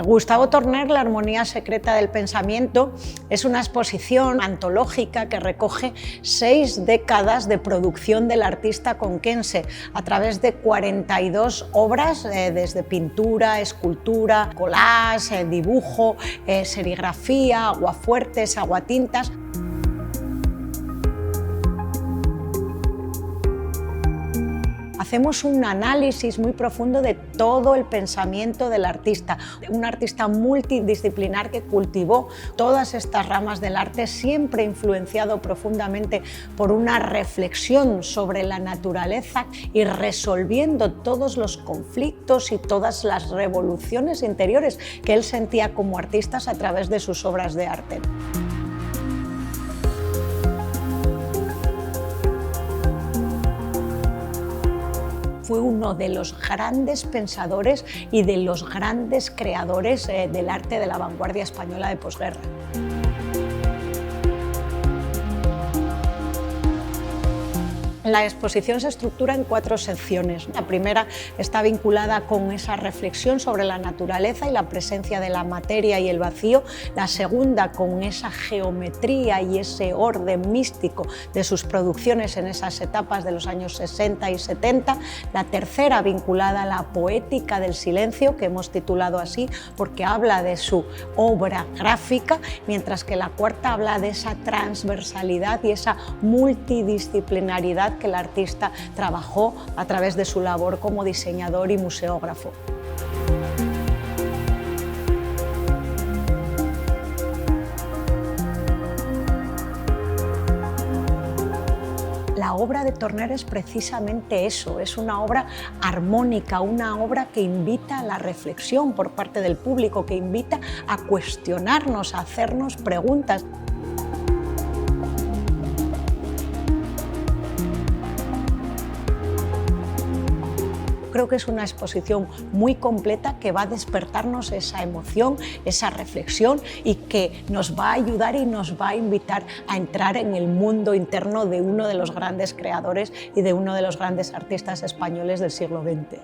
Gustavo Torner, La armonía secreta del pensamiento, es una exposición antológica que recoge 6 décadas de producción del artista conquense a través de 42 obras, desde pintura, escultura, collage, dibujo, serigrafía, aguafuertes, aguatintas. Hacemos un análisis muy profundo de todo el pensamiento del artista, un artista multidisciplinar que cultivó todas estas ramas del arte, siempre influenciado profundamente por una reflexión sobre la naturaleza y resolviendo todos los conflictos y todas las revoluciones interiores que él sentía como artista a través de sus obras de arte. Fue uno de los grandes pensadores y de los grandes creadores del arte de la vanguardia española de posguerra. La exposición se estructura en 4 secciones. La primera está vinculada con esa reflexión sobre la naturaleza y la presencia de la materia y el vacío. La segunda con esa geometría y ese orden místico de sus producciones en esas etapas de los años 60 y 70. La tercera vinculada a la poética del silencio, que hemos titulado así porque habla de su obra gráfica, mientras que la cuarta habla de esa transversalidad y esa multidisciplinaridad que el artista trabajó a través de su labor como diseñador y museógrafo. La obra de Torner es precisamente eso, es una obra armónica, una obra que invita a la reflexión por parte del público, que invita a cuestionarnos, a hacernos preguntas. Creo que es una exposición muy completa que va a despertarnos esa emoción, esa reflexión y que nos va a ayudar y nos va a invitar a entrar en el mundo interno de uno de los grandes creadores y de uno de los grandes artistas españoles del siglo XX.